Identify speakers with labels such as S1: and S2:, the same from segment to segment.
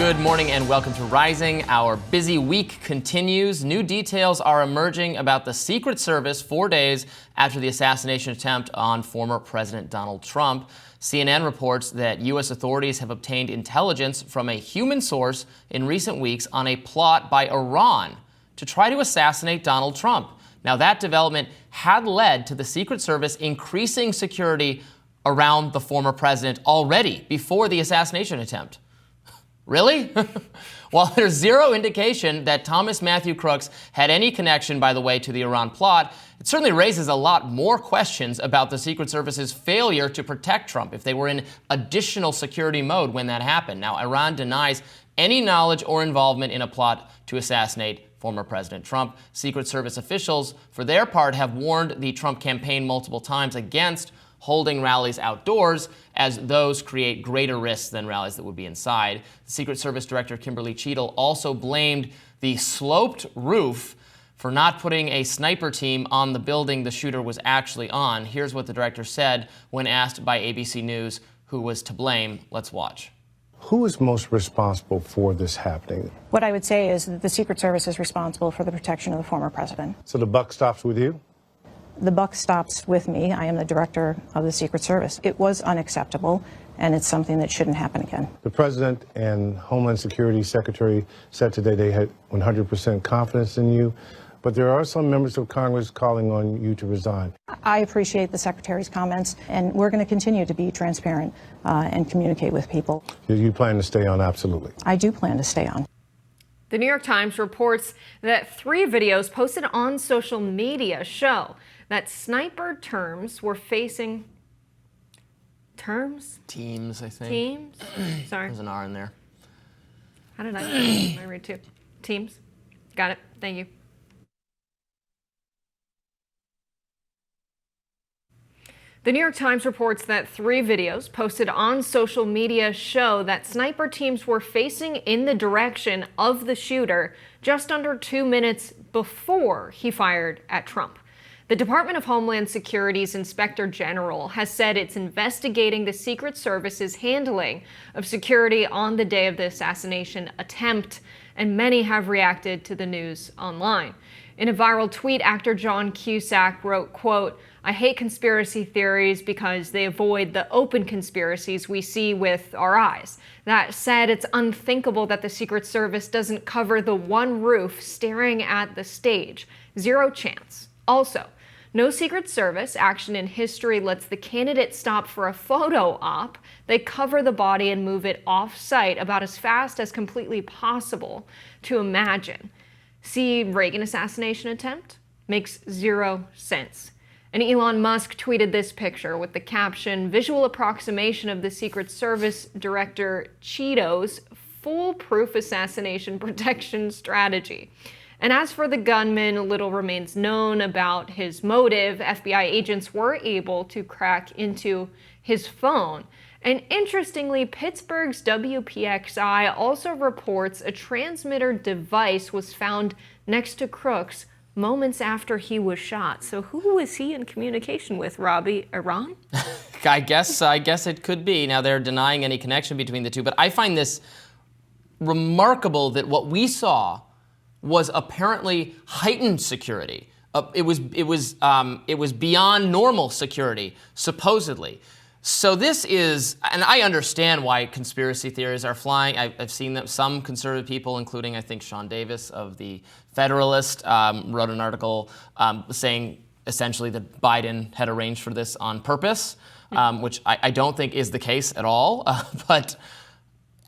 S1: Good morning and welcome to Rising. Our busy week continues. New details are emerging about the Secret Service 4 days after the assassination attempt on former President Donald Trump. CNN reports that U.S. authorities have obtained intelligence from a human source in recent weeks on a plot by Iran to try to assassinate Donald Trump. Now, that development had led to the Secret Service increasing security around the former president already before the assassination attempt. Really? While there's zero indication that Thomas Matthew Crooks had any connection, by the way, to the Iran plot, it certainly raises a lot more questions about the Secret Service's failure to protect Trump if they were in additional security mode when that happened. Now, Iran denies any knowledge or involvement in a plot to assassinate former President Trump. Secret Service officials, for their part, have warned the Trump campaign multiple times against holding rallies outdoors, as those create greater risks than rallies that would be inside. Secret Service Director Kimberly Cheele also blamed the sloped roof for not putting a sniper team on the building the shooter was actually on. Here's what the director said when asked by ABC News who was to blame. Let's watch.
S2: Who is most responsible for this happening?
S3: What I would say is that the Secret Service is responsible for the protection of the former president.
S2: So the buck stops with you?
S3: The buck stops with me. I am the director of the Secret Service. It was unacceptable, and it's something that shouldn't happen again.
S2: The President and Homeland Security Secretary said today they had 100% confidence in you, but there are some members of Congress calling on you to resign.
S3: I appreciate the Secretary's comments, and we're going to continue to be transparent and communicate with people.
S2: You plan to stay on? Absolutely.
S3: I do plan to stay on.
S4: The New York Times reports that 3 videos posted on social media show that sniper teams were facing
S1: teams, I think.
S4: Teams? Sorry.
S1: There's an R in there.
S4: How did I read too? Teams. Got it. Thank you. The New York Times reports that 3 videos posted on social media show that sniper teams were facing in the direction of the shooter just under 2 minutes before he fired at Trump. The Department of Homeland Security's Inspector General has said it's investigating the Secret Service's handling of security on the day of the assassination attempt, and many have reacted to the news online. In a viral tweet, actor John Cusack wrote, quote, "I hate conspiracy theories because they avoid the open conspiracies we see with our eyes. That said, it's unthinkable that the Secret Service doesn't cover the one roof staring at the stage. Zero chance. Also, no Secret Service action in history lets the candidate stop for a photo op. They cover the body and move it off-site about as fast as completely possible to imagine. See Reagan assassination attempt? Makes zero sense." And Elon Musk tweeted this picture with the caption, "Visual approximation of the Secret Service Director Cheeto's foolproof assassination protection strategy." And as for the gunman, little remains known about his motive. FBI agents were able to crack into his phone. And interestingly, Pittsburgh's WPXI also reports a transmitter device was found next to Crooks moments after he was shot. So who was he in communication with, Robby? Iran?
S1: I guess it could be. Now, they're denying any connection between the two, but I find this remarkable that what we saw was apparently heightened security. It was beyond normal security, supposedly. So this is, and I understand why conspiracy theories are flying. I've seen that some conservative people, including I think Sean Davis of the Federalist, wrote an article saying essentially that Biden had arranged for this on purpose, which I don't think is the case at all. But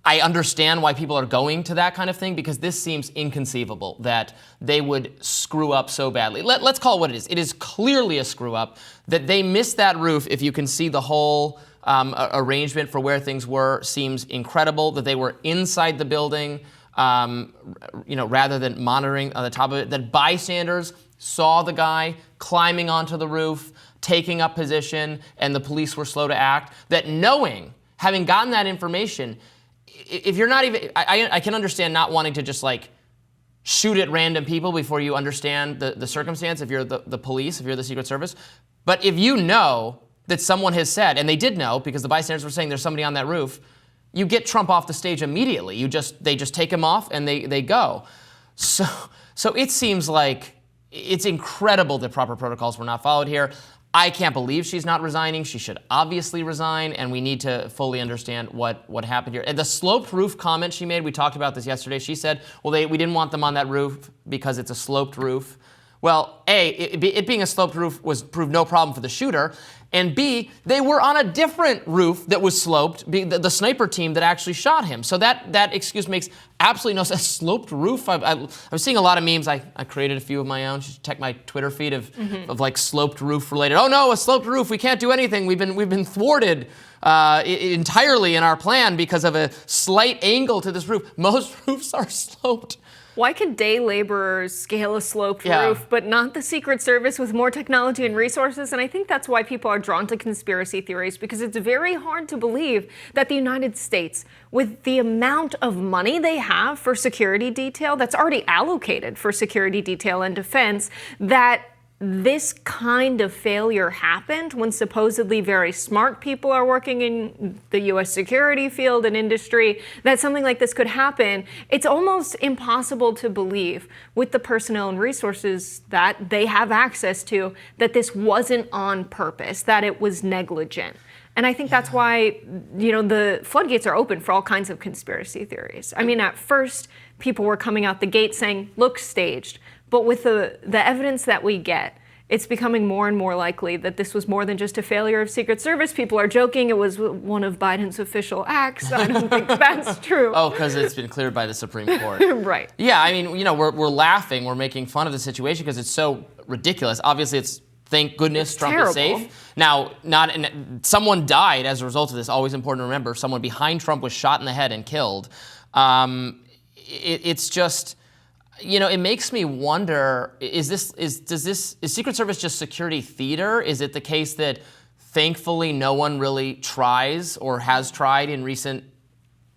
S1: I understand why people are going to that kind of thing, because this seems inconceivable that they would screw up so badly. Let's call it what it is. It is clearly a screw up that they missed that roof. If you can see the whole arrangement for where things were, seems incredible. That they were inside the building, rather than monitoring on the top of it. That bystanders saw the guy climbing onto the roof, taking up position, and the police were slow to act. That having gotten that information, if you're not even, I can understand not wanting to just like shoot at random people before you understand the circumstance if you're the police, if you're the Secret Service. But if you know that someone has said, and they did know because the bystanders were saying there's somebody on that roof, you get Trump off the stage immediately. They just take him off and they go. So it seems like it's incredible that proper protocols were not followed here. I can't believe she's not resigning. She should obviously resign, and we need to fully understand what happened here. And the sloped roof comment she made, we talked about this yesterday. She said, well, we didn't want them on that roof because it's a sloped roof. Well, A, it being a sloped roof proved no problem for the shooter, and B, they were on a different roof that was sloped, the sniper team that actually shot him. So that excuse makes absolutely no sense. Sloped roof? I was seeing a lot of memes. I created a few of my own. Just check my Twitter feed of like sloped roof related. Oh no, a sloped roof. We can't do anything. We've been thwarted entirely in our plan because of a slight angle to this roof. Most roofs are sloped.
S4: Why can day laborers scale a sloped roof, but not the Secret Service with more technology and resources? And I think that's why people are drawn to conspiracy theories, because it's very hard to believe that the United States, with the amount of money they have for security detail that's already allocated for security detail and defense, that this kind of failure happened when supposedly very smart people are working in the U.S. security field and industry, that something like this could happen. It's almost impossible to believe, with the personnel and resources that they have access to, that this wasn't on purpose, that it was negligent. And I think that's why, the floodgates are open for all kinds of conspiracy theories. I mean, at first, people were coming out the gate saying, looks staged. But with the evidence that we get, it's becoming more and more likely that this was more than just a failure of Secret Service. People are joking it was one of Biden's official acts. I don't think that's true.
S1: Oh, because it's been cleared by the Supreme Court.
S4: Right.
S1: Yeah, I mean, we're laughing, we're making fun of the situation because it's so ridiculous. Obviously, thank goodness Trump is safe. Now, someone died as a result of this. Always important to remember. Someone behind Trump was shot in the head and killed. It's just, it makes me wonder: is Secret Service just security theater? Is it the case that thankfully no one really tries or has tried in recent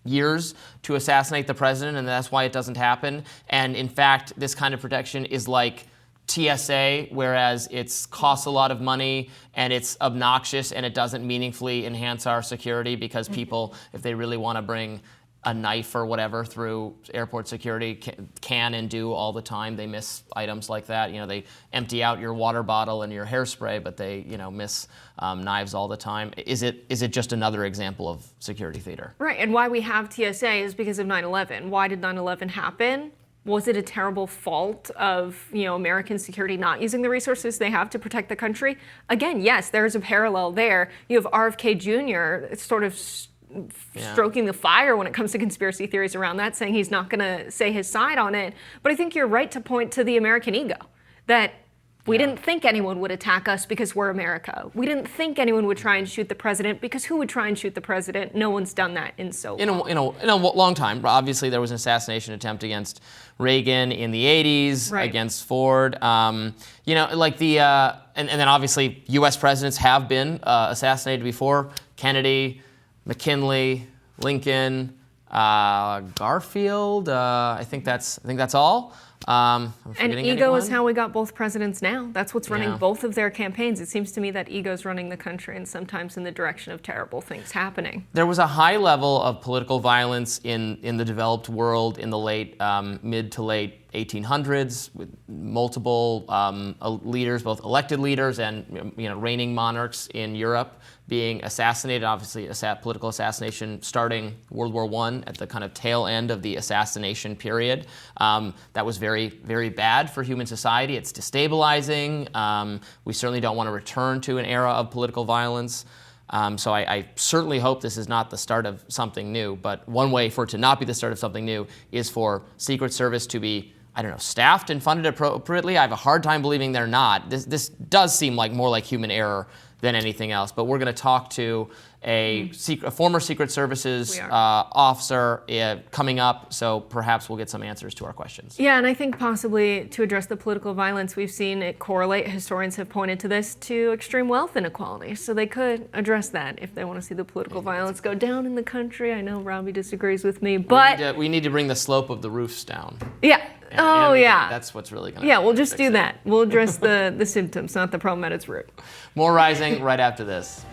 S1: years to assassinate the president, and that's why it doesn't happen? And in fact, this kind of protection is like TSA, whereas it costs a lot of money and it's obnoxious and it doesn't meaningfully enhance our security because people, if they really want to bring a knife or whatever through airport security, can and do all the time. They miss items like that. They empty out your water bottle and your hairspray, but they miss knives all the time. Is it just another example of security theater?
S4: Right, and why we have TSA is because of 9/11. Why did 9/11 happen? Was it a terrible fault of American security not using the resources they have to protect the country? Again, yes, there's a parallel there. You have RFK Jr. sort of stroking the fire when it comes to conspiracy theories around that, saying he's not going to say his side on it. But I think you're right to point to the American ego, that we didn't think anyone would attack us because we're America. We didn't think anyone would try and shoot the president because who would try and shoot the president? No one's done that in so long.
S1: In a long time. Obviously, there was an assassination attempt against Reagan in the 80s,
S4: right,
S1: against Ford. And then obviously U.S. presidents have been assassinated before. Kennedy, McKinley, Lincoln, Garfield. I think that's all.
S4: And ego is how we got both presidents now. That's what's running both of their campaigns. It seems to me that ego's running the country, and sometimes in the direction of terrible things happening.
S1: There was a high level of political violence in the developed world in the mid to late 1800s, with multiple leaders, both elected leaders and reigning monarchs in Europe being assassinated. Obviously, political assassination starting World War I at the kind of tail end of the assassination period. That was very, very bad for human society. It's destabilizing. We certainly don't want to return to an era of political violence. So I certainly hope this is not the start of something new. But one way for it to not be the start of something new is for Secret Service to be, staffed and funded appropriately. I have a hard time believing they're not. This does seem more like human error than anything else. But we're going to talk to a former Secret Services officer coming up, so perhaps we'll get some answers to our questions.
S4: Yeah, and I think possibly to address the political violence, we've seen it correlate, historians have pointed to this, to extreme wealth inequality. So they could address that if they want to see the political violence go down in the country. I know Robby disagrees with me, but
S1: we need to bring the slope of the roofs down.
S4: Yeah.
S1: That's what's really going to
S4: we'll just do that. We'll address the symptoms, not the problem at its root.
S1: More Rising right after this.